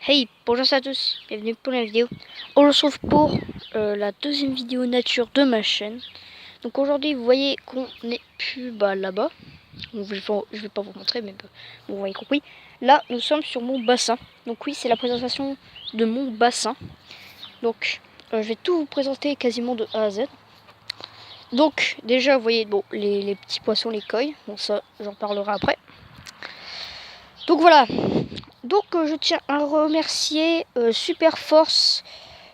Hey, bonjour à tous, bienvenue pour la vidéo. On se retrouve pour la deuxième vidéo nature de ma chaîne. Donc aujourd'hui, vous voyez qu'on n'est plus là-bas. Bon, je vais pas vous montrer, mais bon, vous voyez compris. Là, nous sommes sur mon bassin. Donc oui, c'est la présentation de mon bassin. Donc, je vais tout vous présenter quasiment de A à Z. Donc, déjà, vous voyez, bon, les petits poissons, les koi. Bon, ça, j'en parlerai après. Donc voilà. Donc je tiens à remercier Super Force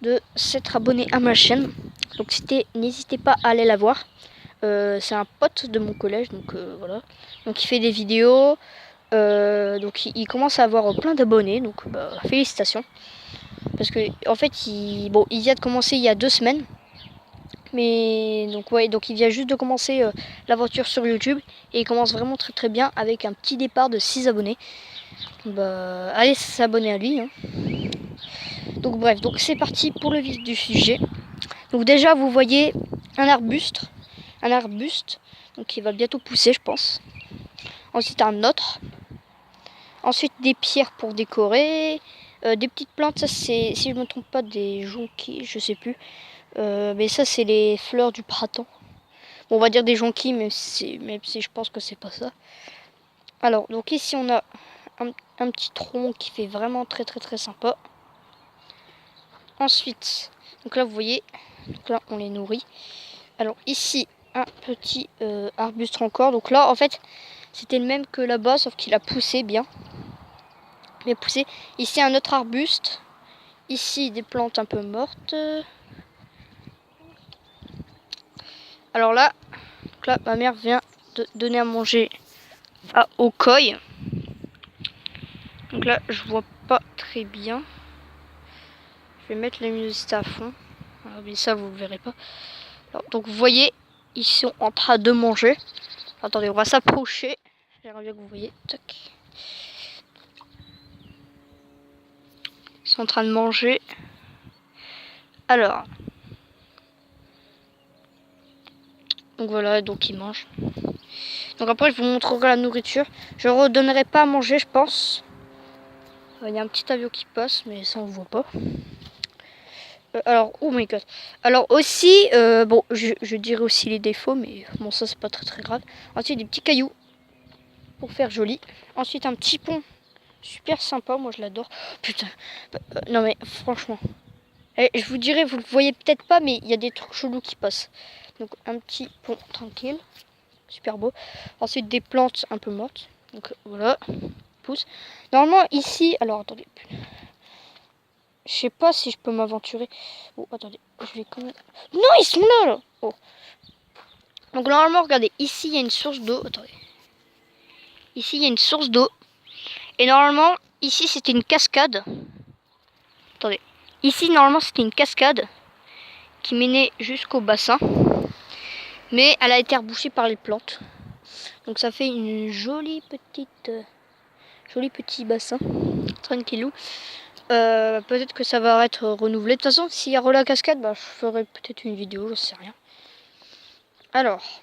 de s'être abonné à ma chaîne. Donc n'hésitez pas à aller la voir. C'est un pote de mon collège, donc voilà. Donc il fait des vidéos. Donc il commence à avoir plein d'abonnés, donc félicitations. Parce que en fait il vient de commencer il y a 2 semaines. Mais donc ouais, donc il vient juste de commencer l'aventure sur YouTube. Et il commence vraiment très très bien avec un petit départ de 6 abonnés. Allez s'abonner à lui. Hein. Donc bref, donc c'est parti pour le vif du sujet. Donc déjà vous voyez un arbuste, donc qui va bientôt pousser je pense. Ensuite un autre. Ensuite des pierres pour décorer, des petites plantes, ça c'est, si je ne me trompe pas, des jonquilles, je sais plus. Mais ça c'est les fleurs du printemps. Bon, on va dire des jonquilles, même si je pense que c'est pas ça. Alors donc ici on a un petit tronc qui fait vraiment très très très sympa. Ensuite, donc là vous voyez, donc là on les nourrit. Alors ici un petit arbuste encore. Donc là en fait c'était le même que là-bas sauf qu'il a poussé bien. Il a poussé. Ici un autre arbuste. Ici des plantes un peu mortes. Alors là, donc là ma mère vient de donner à manger au koi. Donc là je vois pas très bien. Je vais mettre la luminosité à fond. Alors, mais ça vous ne verrez pas. Alors, donc vous voyez, ils sont en train de manger. Attendez, on va s'approcher. J'aimerais bien que vous voyez. Tac. Ils sont en train de manger. Alors. Donc voilà, donc ils mangent. Donc après, je vous montrerai la nourriture. Je ne redonnerai pas à manger, je pense. Il y a un petit avion qui passe, mais ça on ne voit pas. Alors, oh my god. Alors aussi, bon, je dirais aussi les défauts, mais bon, ça c'est pas très très grave. Ensuite, des petits cailloux pour faire joli. Ensuite, un petit pont super sympa, moi je l'adore. Putain, non mais franchement. Et je vous dirais, vous le voyez peut-être pas, mais il y a des trucs chelous qui passent. Donc un petit pont tranquille, super beau. Ensuite des plantes un peu mortes. Donc voilà, pousse. Normalement ici, alors attendez. Je sais pas si je peux m'aventurer. Oh attendez, je vais quand même. Non, ils sont là. Oh. Donc normalement, regardez, ici il y a une source d'eau. Attendez. Ici il y a une source d'eau. Et normalement, ici c'était une cascade. Attendez. Ici normalement c'était une cascade qui menait jusqu'au bassin. Mais elle a été rebouchée par les plantes. Donc ça fait une jolie petit bassin. Tranquillou. Peut-être que ça va être renouvelé. De toute façon, s'il y a la cascade, je ferai peut-être une vidéo, je sais rien. Alors.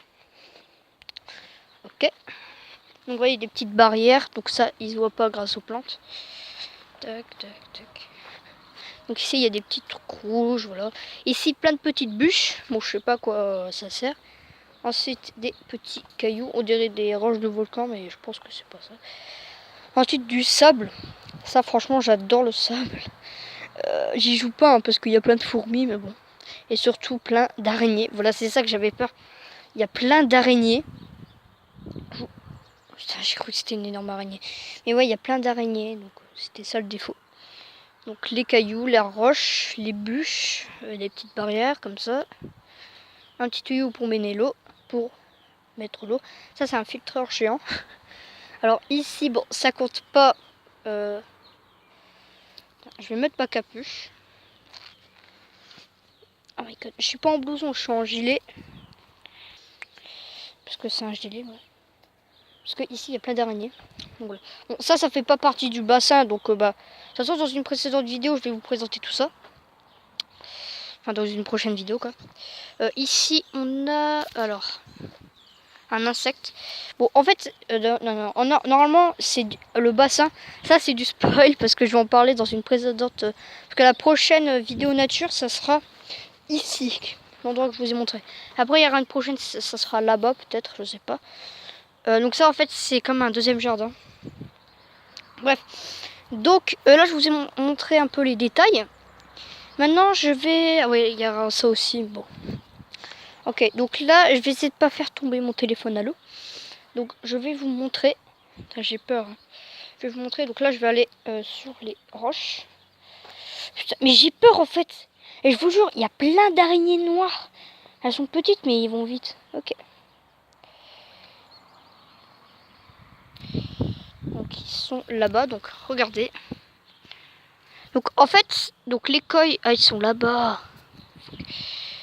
Ok. Donc vous voyez des petites barrières. Donc ça, ils se voient pas grâce aux plantes. Tac, tac, tac. Donc ici, il y a des petits trucs rouges, voilà. Ici, plein de petites bûches. Bon, je sais pas à quoi ça sert. Ensuite, des petits cailloux. On dirait des roches de volcan, mais je pense que c'est pas ça. Ensuite, du sable. Ça, franchement, j'adore le sable. J'y joue pas parce qu'il y a plein de fourmis, mais bon. Et surtout, plein d'araignées. Voilà, c'est ça que j'avais peur. Il y a plein d'araignées. Putain, j'ai cru que c'était une énorme araignée. Mais ouais, il y a plein d'araignées. Donc, c'était ça le défaut. Donc, les cailloux, les roches, les bûches, des petites barrières comme ça. Un petit tuyau pour mener l'eau. Pour mettre l'eau. Ça, c'est un filtreur géant. Alors ici, bon, ça compte pas. Je vais mettre ma capuche. Oh my god, je suis pas en blouson, je suis en gilet. Parce que c'est un gilet, ouais. Parce que ici, il y a plein d'araignées. Donc voilà. Bon, ça fait pas partie du bassin. Donc, de toute façon, dans une précédente vidéo, je vais vous présenter tout ça. Enfin, dans une prochaine vidéo, quoi. Ici, on a. Alors. un insecte. Bon, en fait, normalement, c'est le bassin. Ça, c'est du spoil parce que je vais en parler dans une précédente. Parce que la prochaine vidéo nature, ça sera ici, l'endroit que je vous ai montré. Après, il y aura une prochaine, ça sera là-bas, peut-être, je sais pas. Donc ça, en fait, c'est comme un deuxième jardin. Bref. Donc là, je vous ai montré un peu les détails. Maintenant, je vais... Ah oui, il y aura ça aussi, bon. Ok, donc là, je vais essayer de pas faire tomber mon téléphone à l'eau. Donc, je vais vous montrer. Putain, j'ai peur. Hein. Je vais vous montrer. Donc là, je vais aller sur les roches. Putain, mais j'ai peur en fait. Et je vous jure, il y a plein d'araignées noires. Elles sont petites, mais ils vont vite. Ok. Donc, ils sont là-bas. Donc, regardez. Donc, en fait, donc les coils, ils sont là-bas.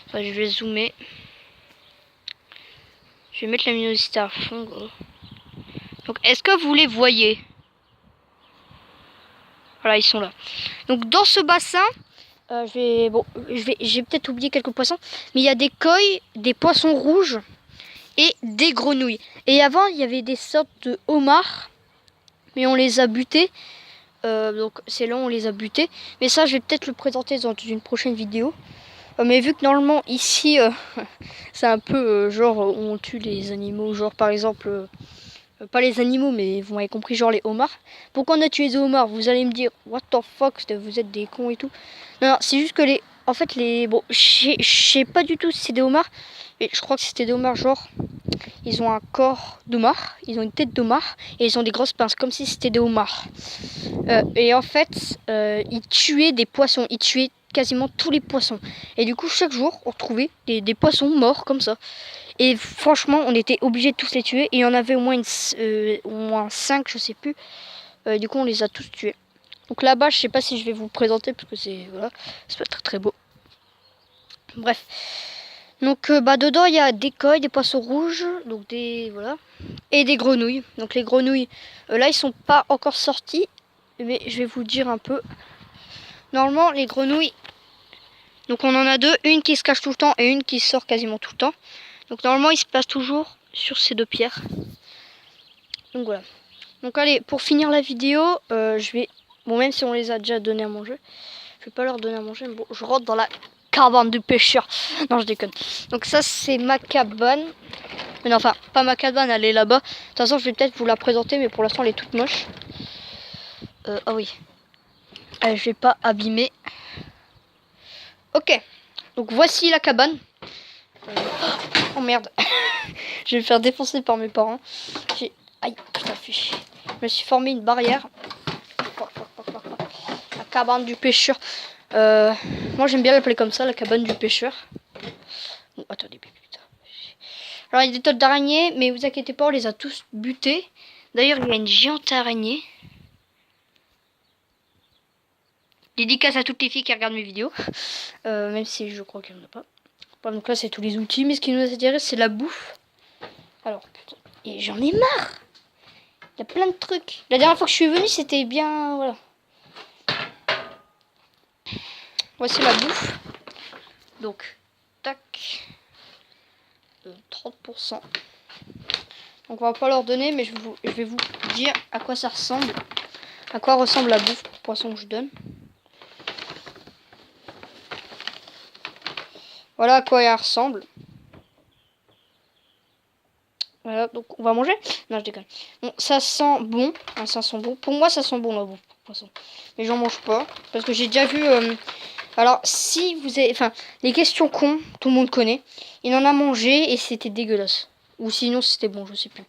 Enfin, je vais zoomer. Je vais mettre la luminosité à fond, gros. Donc, est-ce que vous les voyez? Voilà, ils sont là. Donc, dans ce bassin, j'ai peut-être oublié quelques poissons, mais il y a des coils, des poissons rouges et des grenouilles. Et avant, il y avait des sortes de homards, mais on les a butés. Donc, c'est là où on les a butés. Mais ça, je vais peut-être le présenter dans une prochaine vidéo. Mais vu que normalement, ici, c'est un peu genre où on tue les animaux, genre par exemple... pas les animaux, mais vous m'avez compris, genre les homards. Pourquoi on a tué les homards? Vous allez me dire, what the fuck, vous êtes des cons et tout. Non, c'est juste que les... En fait, les... Bon, je sais pas du tout si c'est des homards. Mais je crois que c'était des homards, genre... Ils ont un corps d'homard, ils ont une tête d'homard, et ils ont des grosses pinces, comme si c'était des homards. Et en fait, ils tuaient des poissons, ils tuaient quasiment tous les poissons. Et du coup, chaque jour, on retrouvait des poissons morts comme ça. Et franchement, on était obligé de tous les tuer. Et il y en avait au moins 5, je sais plus. Du coup, on les a tous tués. Donc là-bas, je sais pas si je vais vous présenter parce que c'est voilà, c'est pas très très beau. Bref. Donc dedans, il y a des coils, des poissons rouges, donc des voilà, et des grenouilles. Donc les grenouilles, là, ils sont pas encore sortis, mais je vais vous dire un peu. Normalement, les grenouilles, donc on en a deux, une qui se cache tout le temps et une qui sort quasiment tout le temps. Donc normalement, il se passe toujours sur ces deux pierres. Donc voilà. Donc allez, pour finir la vidéo, je vais... Bon, même si on les a déjà donné à manger, je vais pas leur donner à manger. Mais bon, je rentre dans la cabane du pêcheur. Non, je déconne. Donc ça, c'est ma cabane. Mais non, enfin, pas ma cabane, elle est là-bas. De toute façon, je vais peut-être vous la présenter, mais pour l'instant, elle est toute moche. Ah oui. Je vais pas abîmer. Ok. Donc voici la cabane. Oh merde. Je vais me faire défoncer par mes parents. Aïe, putain, fait chier. Je me suis formé une barrière. La cabane du pêcheur. Moi, j'aime bien l'appeler comme ça, la cabane du pêcheur. Bon, attendez, putain. Alors, il y a des tonnes d'araignées, mais vous inquiétez pas, on les a tous butés. D'ailleurs, il y a une géante araignée. Dédicace à toutes les filles qui regardent mes vidéos. Même si je crois qu'il n'y en a pas. Donc là, c'est tous les outils. Mais ce qui nous intéresse, c'est la bouffe. Alors, putain. Et j'en ai marre. Il y a plein de trucs. La dernière fois que je suis venue, c'était bien... Voilà. Voici la bouffe. Donc, tac. 30%. Donc, on va pas leur donner, mais je vais vous dire à quoi ça ressemble. À quoi ressemble la bouffe pour poisson que je donne. Voilà à quoi elle ressemble. Voilà, donc on va manger. Non, je déconne. Bon, ça sent bon. Ah, ça sent bon. Pour moi, ça sent bon la bouffe pour poisson. Mais j'en mange pas. Parce que j'ai déjà vu... Alors, si vous avez... Enfin, les questions cons, tout le monde connaît. Il en a mangé et c'était dégueulasse. Ou sinon, c'était bon, je sais plus.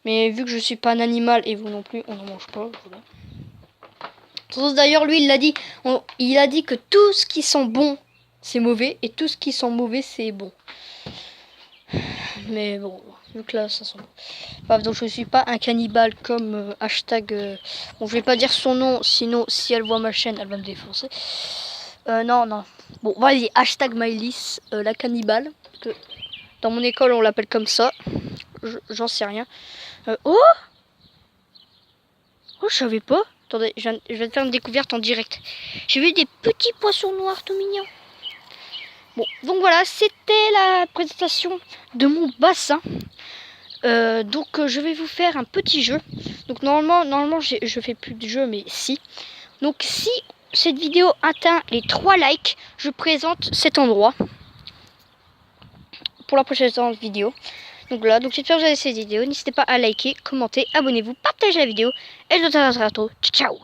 Mais vu que je suis pas un animal et vous non plus, on n'en mange pas. Voilà. D'ailleurs, lui, il l'a dit. Il a dit que tout ce qui sent bon, c'est mauvais. Et tout ce qui sent mauvais, c'est bon. Mais bon, vu que là, ça sent bon. Bref, donc je suis pas un cannibale comme hashtag... Bon, je vais pas dire son nom, sinon, si elle voit ma chaîne, elle va me défoncer. Non. Bon, vas-y, hashtag Maëlys, la cannibale. Que dans mon école, on l'appelle comme ça. J'en sais rien. Oh, je savais pas. Attendez, je vais te faire une découverte en direct. J'ai vu des petits poissons noirs tout mignons. Bon, donc voilà, c'était la présentation de mon bassin. Donc je vais vous faire un petit jeu. Donc normalement je fais plus de jeu, mais si. Donc si cette vidéo atteint les 3 likes, je présente cet endroit pour la prochaine vidéo. Donc voilà, donc j'espère que vous avez cette vidéo. N'hésitez pas à liker, commenter, abonnez-vous, partagez la vidéo. Et je vous dis à bientôt. Ciao ciao.